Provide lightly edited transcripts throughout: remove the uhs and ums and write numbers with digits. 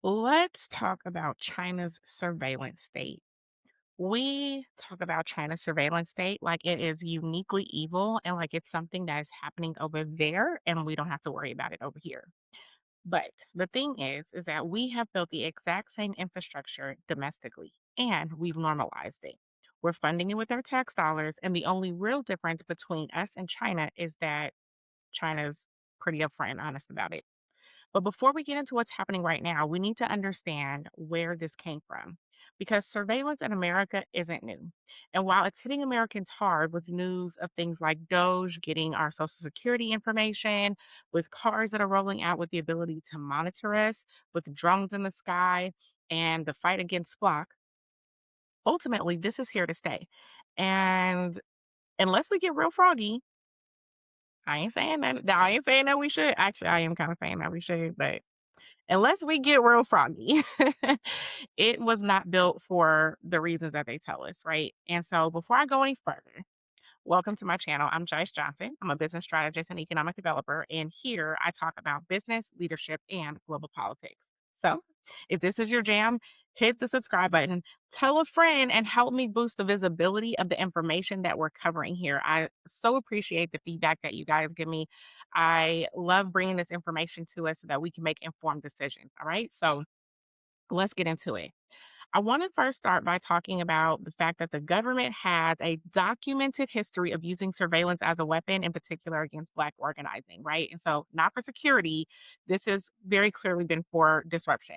Let's talk about China's surveillance state. We talk about China's surveillance state like it is uniquely evil and like it's something that is happening over there and we don't have to worry about it over here. But the thing is that we have built the exact same infrastructure domestically and we've normalized it. We're funding it with our tax dollars, and the only real difference between us and China is that China's pretty upfront and honest about it. But before we get into what's happening right now, we need to understand where this came from because surveillance in America isn't new. And while it's hitting Americans hard with news of things like Doge getting our social security information, with cars that are rolling out with the ability to monitor us, with drones in the sky, and the fight against flock, ultimately, this is here to stay. And unless we get real froggy, I ain't saying that. I ain't saying that we should. Actually, I am kind of saying that we should, but unless we get real froggy, it was not built for the reasons that they tell us, right? And so before I go any further, welcome to my channel. I'm Jice Johnson. I'm a business strategist and economic developer, and here I talk about business, leadership, and global politics. So, if this is your jam, hit the subscribe button, tell a friend, and help me boost the visibility of the information that we're covering here. I so appreciate the feedback that you guys give me. I love bringing this information to us so that we can make informed decisions. All right. So, let's get into it. I want to first start by talking about the fact that the government has a documented history of using surveillance as a weapon, in particular against Black organizing, right? And so, not for security, this has very clearly been for disruption.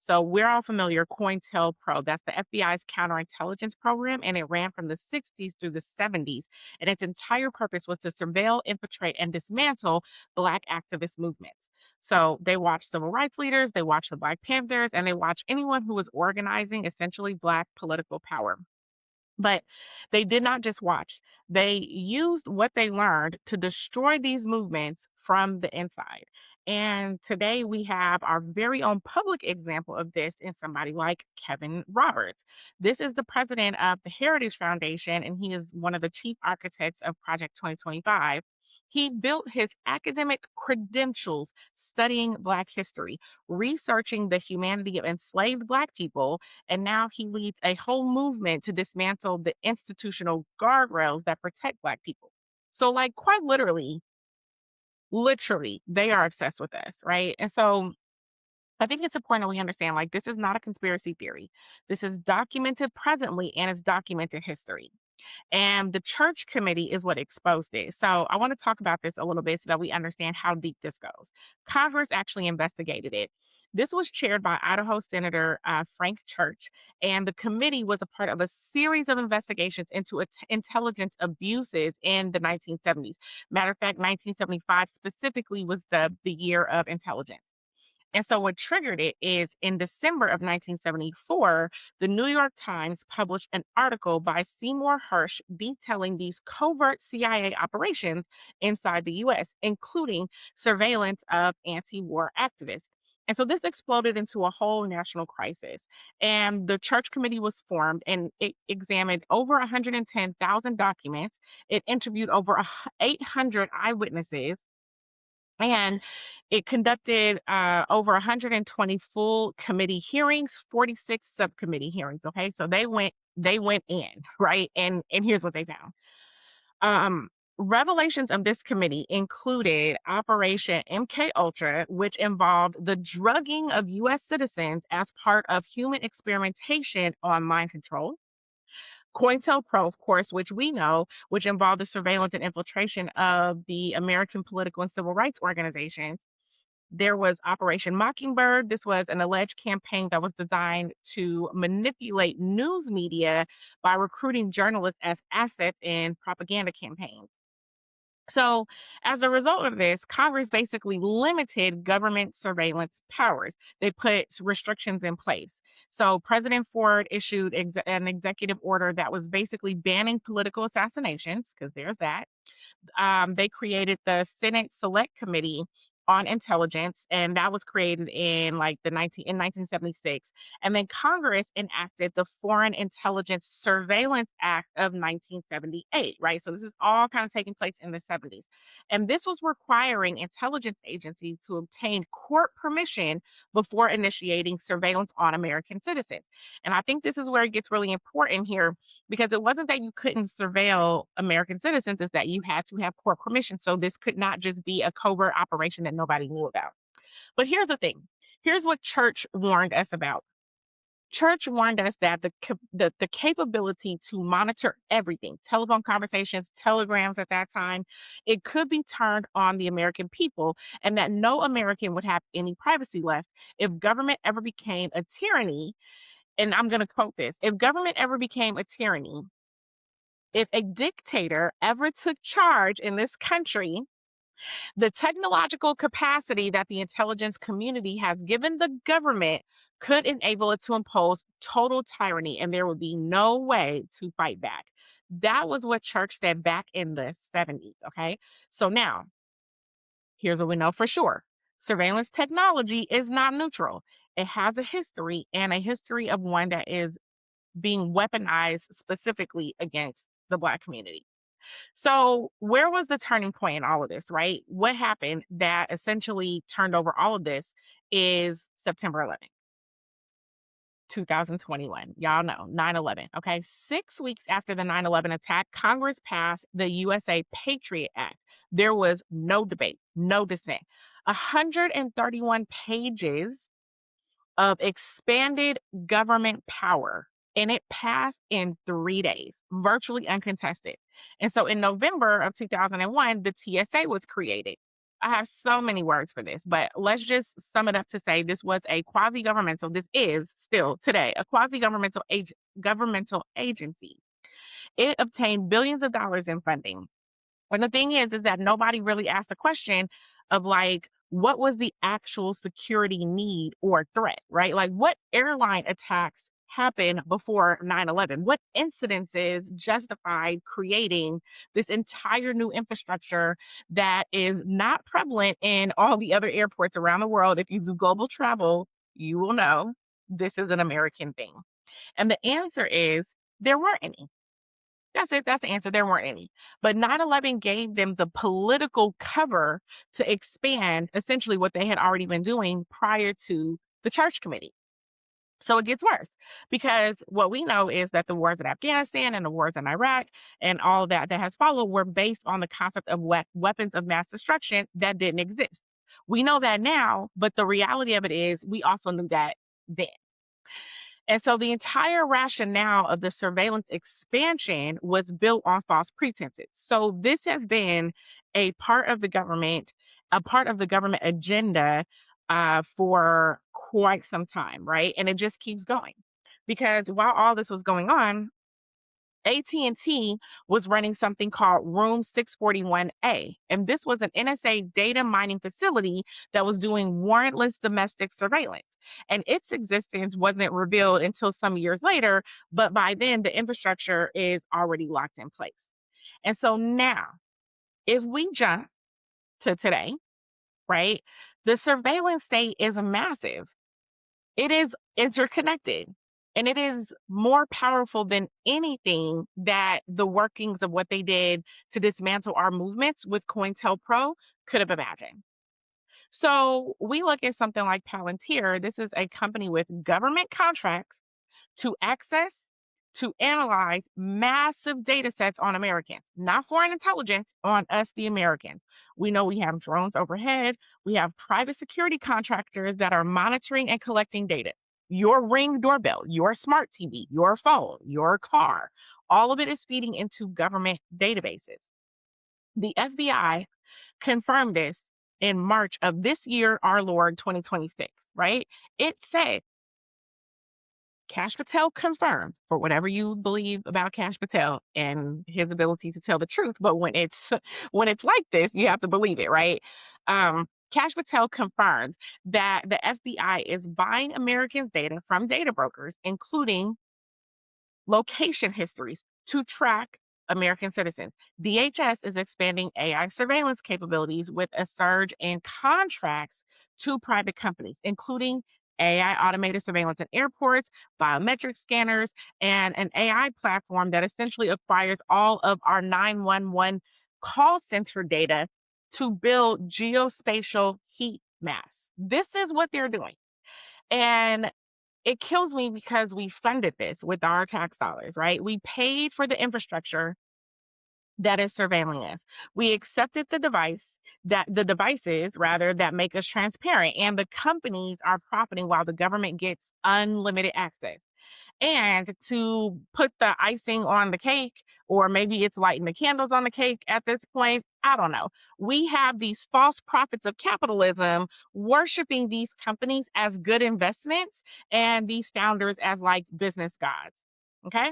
So, we're all familiar, COINTELPRO, that's the FBI's counterintelligence program, and it ran from the 60s through the 70s. And its entire purpose was to surveil, infiltrate, and dismantle Black activist movements. So they watch civil rights leaders, they watch the Black Panthers, and they watch anyone who was organizing essentially Black political power. But they did not just watch, they used what they learned to destroy these movements from the inside. And today we have our very own public example of this in somebody like Kevin Roberts. This is the president of the Heritage Foundation, and he is one of the chief architects of Project 2025. He built his academic credentials studying Black history, researching the humanity of enslaved Black people, and now he leads a whole movement to dismantle the institutional guardrails that protect Black people. So, like, quite literally, they are obsessed with us, right? And so, I think it's important that we understand like, this is not a conspiracy theory. This is documented presently and it's documented history. And the church committee is what exposed it. So I want to talk about this a little bit so that we understand how deep this goes. Congress actually investigated it. This was chaired by Idaho Senator Frank Church, and the committee was a part of a series of investigations into intelligence abuses in the 1970s. Matter of fact, 1975 specifically was the year of intelligence. And so what triggered it is in December of 1974, the New York Times published an article by Seymour Hersh detailing these covert CIA operations inside the US, including surveillance of anti-war activists. And so this exploded into a whole national crisis. And the church committee was formed and it examined over 110,000 documents. It interviewed over 800 eyewitnesses, and it conducted over 120 full committee hearings, 46 subcommittee hearings. Okay, so they went in, right, and here's what they found. Um, Revelations of this committee included Operation MK Ultra, which involved the drugging of U.S. citizens as part of human experimentation on mind control. COINTELPRO, of course, which we know, which involved the surveillance and infiltration of the American political and civil rights organizations. There was Operation Mockingbird. This was an alleged campaign that was designed to manipulate news media by recruiting journalists as assets in propaganda campaigns. So, as a result of this, Congress basically limited government surveillance powers. They put restrictions in place. So, President Ford issued an executive order that was basically banning political assassinations, because there's that. They created the Senate Select Committee on Intelligence, and that was created in like the 1976. And then Congress enacted the Foreign Intelligence Surveillance Act of 1978, right? So this is all kind of taking place in the 70s. And this was requiring intelligence agencies to obtain court permission before initiating surveillance on American citizens. And I think this is where it gets really important here, because it wasn't that you couldn't surveil American citizens, it's that you had to have court permission. So this could not just be a covert operation that nobody knew about. But here's the thing. Here's what Church warned us about. Church warned us that the capability to monitor everything, telephone conversations, telegrams at that time, it could be turned on the American people, and that no American would have any privacy left if government ever became a tyranny. And I'm going to quote this: if government ever became a tyranny, if a dictator ever took charge in this country, the technological capacity that the intelligence community has given the government could enable it to impose total tyranny, and there would be no way to fight back. That was what Church said back in the 70s. Okay. So now, here's what we know for sure: surveillance technology is not neutral. It has a history, and a history of one that is being weaponized specifically against the Black community. So, where was the turning point in all of this, right? What happened that essentially turned over all of this is September 11th, 2021. Y'all know 9/11. Okay. 6 weeks after the 9/11 attack, Congress passed the USA Patriot Act. There was no debate, no dissent. 131 pages of expanded government power, and it passed in 3 days, virtually uncontested. And so in November of 2001, the TSA was created. I have so many words for this, but let's just sum it up to say this was a quasi-governmental, this is still today a quasi-governmental governmental agency. It obtained billions of dollars in funding, and the thing is that nobody really asked the question of like, what was the actual security need or threat, right? Like, what airline attacks happened before 9/11? What incidences justified creating this entire new infrastructure that is not prevalent in all the other airports around the world? If you do global travel, you will know this is an American thing. And the answer is there weren't any. That's it. That's the answer. There weren't any. But 9/11 gave them the political cover to expand essentially what they had already been doing prior to the Church Committee. So it gets worse, because what we know is that the wars in Afghanistan and the wars in Iraq and all that has followed were based on the concept of weapons of mass destruction that didn't exist. We know that now, but the reality of it is we also knew that then. And so the entire rationale of the surveillance expansion was built on false pretenses. So this has been a part of the government agenda for quite some time, right? And it just keeps going, because while all this was going on, AT&T was running something called Room 641A, and this was an NSA data mining facility that was doing warrantless domestic surveillance. And its existence wasn't revealed until some years later, but by then the infrastructure is already locked in place. And so now, if we jump to today, right, the surveillance state is massive. It is interconnected, and it is more powerful than anything that the workings of what they did to dismantle our movements with COINTELPRO could have imagined. So we look at something like Palantir. This is a company with government contracts to access, to analyze massive data sets on Americans, not foreign intelligence, on us, the Americans. We know we have drones overhead. We have private security contractors that are monitoring and collecting data. Your Ring doorbell, your smart TV, your phone, your car, all of it is feeding into government databases. The FBI confirmed this in March of this year, our Lord 2026, right? It said, Cash Patel confirmed, for whatever you believe about Cash Patel and his ability to tell the truth, but when it's when it's like this, you have to believe it, right? Cash Patel confirmed that the FBI is buying Americans' data from data brokers, including location histories, to track American citizens. DHS is expanding AI surveillance capabilities with a surge in contracts to private companies, including AI automated surveillance in airports, biometric scanners, and an AI platform that essentially acquires all of our 911 call center data to build geospatial heat maps. This is what they're doing. And it kills me because we funded this with our tax dollars, right? We paid for the infrastructure that is surveilling us. We accepted the devices rather that make us transparent, and the companies are profiting while the government gets unlimited access. And to put the icing on the cake, or maybe it's lighting the candles on the cake at this point, I don't know. We have these false prophets of capitalism worshiping these companies as good investments and these founders as like business gods. Okay?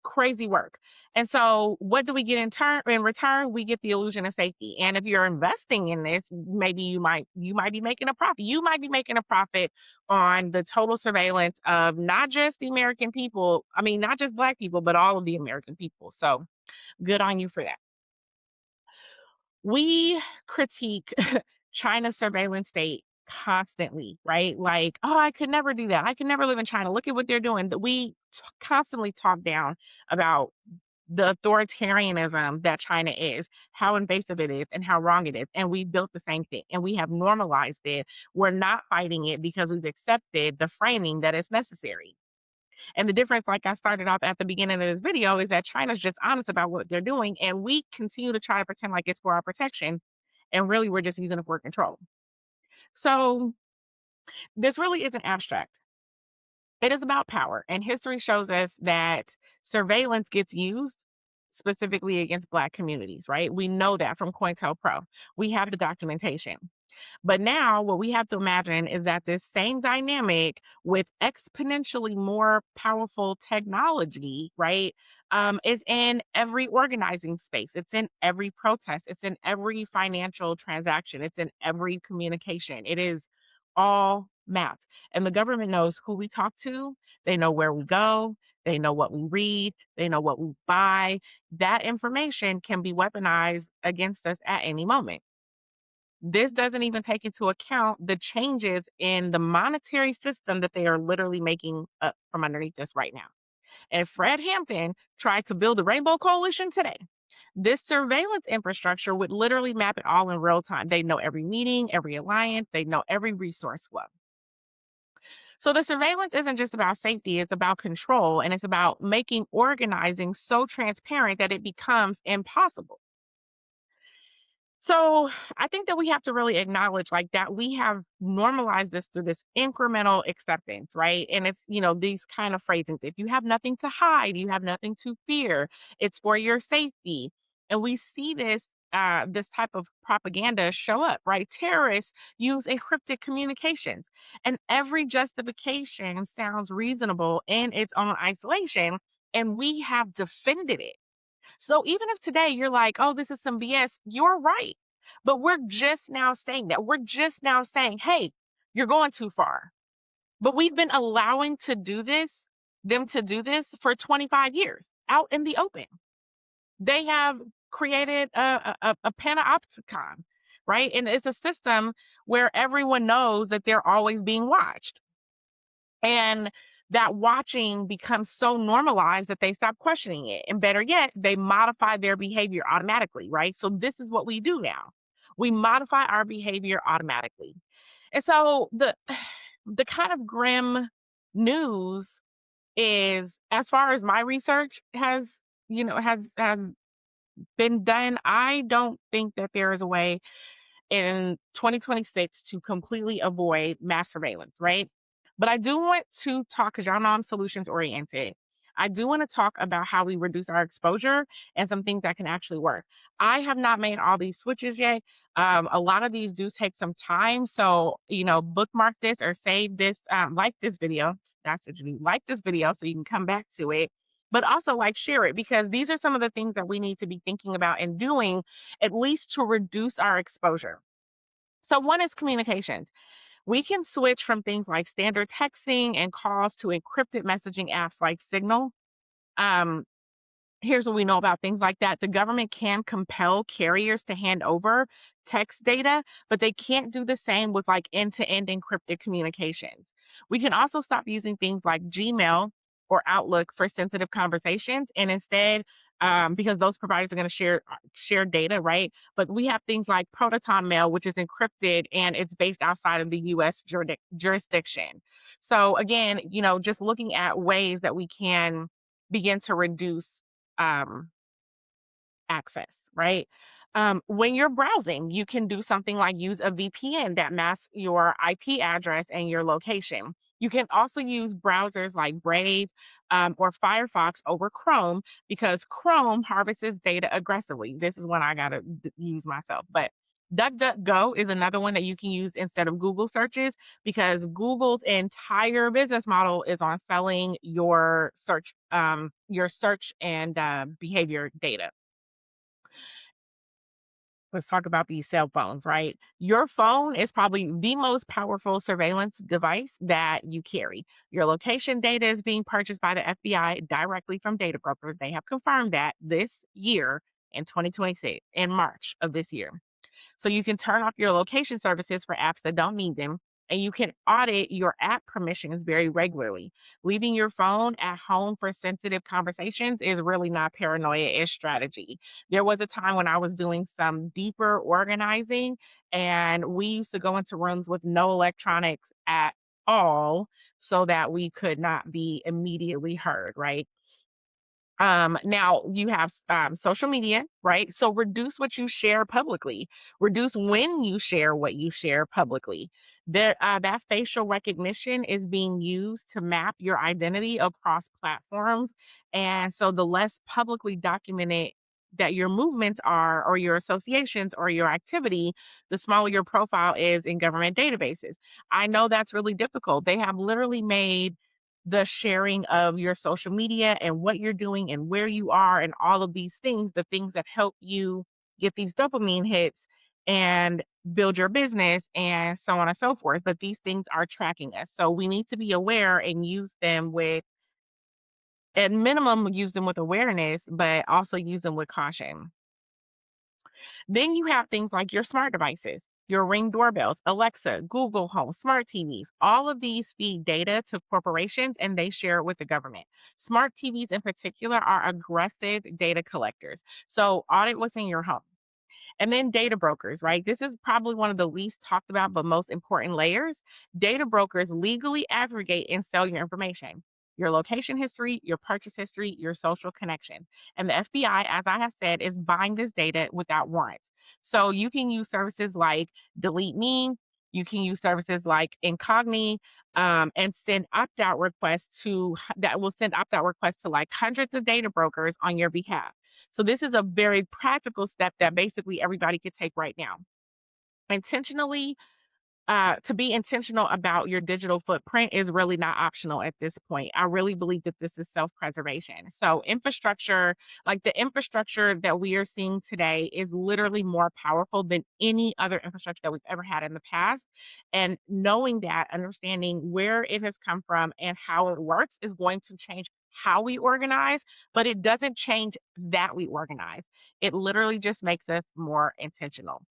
Crazy work. And so what do we get in return? We get the illusion of safety. And if you're investing in this, maybe you might be making a profit. You might be making a profit on the total surveillance of not just the American people, I mean not just black people, but all of the American people. So good on you for that. We critique China's surveillance state constantly, right? Like, oh, I could never do that. I could never live in China. Look at what they're doing. Constantly talk down about the authoritarianism that China is, how invasive it is, and how wrong it is. And we built the same thing and we have normalized it. We're not fighting it because we've accepted the framing that is necessary. And the difference, like I started off at the beginning of this video, is that China's just honest about what they're doing. And we continue to try to pretend like it's for our protection. And really, we're just using it for control. So this really isn't abstract. It is about power. And history shows us that surveillance gets used specifically against Black communities, right? We know that from COINTELPRO. We have the documentation. But now what we have to imagine is that this same dynamic with exponentially more powerful technology, right, is in every organizing space. It's in every protest. It's in every financial transaction. It's in every communication. It is all mapped. And the government knows who we talk to. They know where we go. They know what we read. They know what we buy. That information can be weaponized against us at any moment. This doesn't even take into account the changes in the monetary system that they are literally making up from underneath us right now. And Fred Hampton tried to build a rainbow coalition today. This surveillance infrastructure would literally map it all in real time. They know every meeting, every alliance, they know every resource flow. So the surveillance isn't just about safety, it's about control, and it's about making organizing so transparent that it becomes impossible. So I think that we have to really acknowledge like that we have normalized this through this incremental acceptance, right? And it's, these kind of phrasings. If you have nothing to hide, you have nothing to fear. It's for your safety. And we see this type of propaganda show up, right? Terrorists use encrypted communications, and every justification sounds reasonable in its own isolation, and we have defended it. So even if today you're like, oh, this is some BS, you're right. But we're just now saying that. We're just now saying, hey, you're going too far. But we've been allowing them to do this for 25 years out in the open. They have created a panopticon, right? And it's a system where everyone knows that they're always being watched. And that watching becomes so normalized that they stop questioning it. And better yet, they modify their behavior automatically, right? So this is what we do now. We modify our behavior automatically. And so the kind of grim news is, as far as my research has been done, I don't think that there is a way in 2026 to completely avoid mass surveillance, right? But I do want to talk, because y'all know I'm solutions oriented. I do want to talk about how we reduce our exposure and some things that can actually work. I have not made all these switches yet. A lot of these do take some time. So, bookmark this or save this, like this video. That's what you do. Like this video so you can come back to it. But also share it, because these are some of the things that we need to be thinking about and doing, at least to reduce our exposure. So one is communications. We can switch from things like standard texting and calls to encrypted messaging apps like Signal. Um, Here's what we know about things like that. The government can compel carriers to hand over text data, but they can't do the same with like end-to-end encrypted communications. We can also stop using things like Gmail or Outlook for sensitive conversations, and instead, because those providers are going to share data, right? But we have things like Proton Mail, which is encrypted and it's based outside of the U.S. Jurisdiction. So again, just looking at ways that we can begin to reduce um, access, right? When you're browsing, you can do something like use a VPN that masks your IP address and your location. You can also use browsers like Brave or Firefox over Chrome because Chrome harvests data aggressively. This is one I got to use myself. But DuckDuckGo is another one that you can use instead of Google searches because Google's entire business model is on selling your search and behavior data. Let's talk about these cell phones, right? Your phone is probably the most powerful surveillance device that you carry. Your location data is being purchased by the FBI directly from data brokers. They have confirmed that this year in 2026, in March of this year. So you can turn off your location services for apps that don't need them, and you can audit your app permissions very regularly. Leaving your phone at home for sensitive conversations is really not paranoia, it's strategy. There was a time when I was doing some deeper organizing, and we used to go into rooms with no electronics at all so that we could not be immediately heard, right? Now you have social media, right? So reduce what you share publicly. Reduce when you share what you share publicly. That facial recognition is being used to map your identity across platforms, and so the less publicly documented that your movements are, or your associations, or your activity, the smaller your profile is in government databases. I know that's really difficult. They have literally made the sharing of your social media and what you're doing and where you are and all of these things, the things that help you get these dopamine hits and build your business and so on and so forth. But these things are tracking us. So we need to be aware and use them with, at minimum, use them with awareness, but also use them with caution. Then you have things like your smart devices, your Ring doorbells, Alexa, Google Home, smart TVs. All of these feed data to corporations and they share it with the government. Smart TVs in particular are aggressive data collectors. So audit what's in your home. And then data brokers, right? This is probably one of the least talked about but most important layers. Data brokers legally aggregate and sell your information, your location history, your purchase history, your social connections. And the FBI, as I have said, is buying this data without warrants. So you can use services like Delete Me. You can use services like Incogni and send opt-out requests that will send opt-out requests to like hundreds of data brokers on your behalf. So this is a very practical step that basically everybody could take right now. Intentionally to be intentional about your digital footprint is really not optional at this point. I really believe that this is self preservation. So, infrastructure, like the infrastructure that we are seeing today, is literally more powerful than any other infrastructure that we've ever had in the past. And knowing that, understanding where it has come from and how it works is going to change how we organize, but it doesn't change that we organize. It literally just makes us more intentional.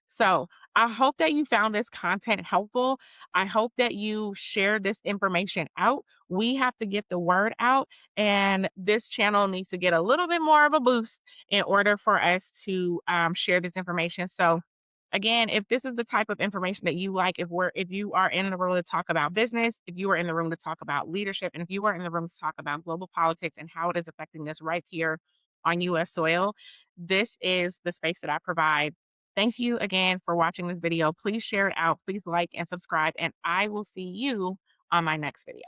So, I hope that you found this content helpful. I hope that you share this information out. We have to get the word out, and this channel needs to get a little bit more of a boost in order for us to share this information. So, again, if this is the type of information that you like, if you are in the room to talk about business, if you are in the room to talk about leadership, and if you are in the room to talk about global politics and how it is affecting us right here on U.S. soil, this is the space that I provide. Thank you again for watching this video. Please share it out. Please like and subscribe, and I will see you on my next video.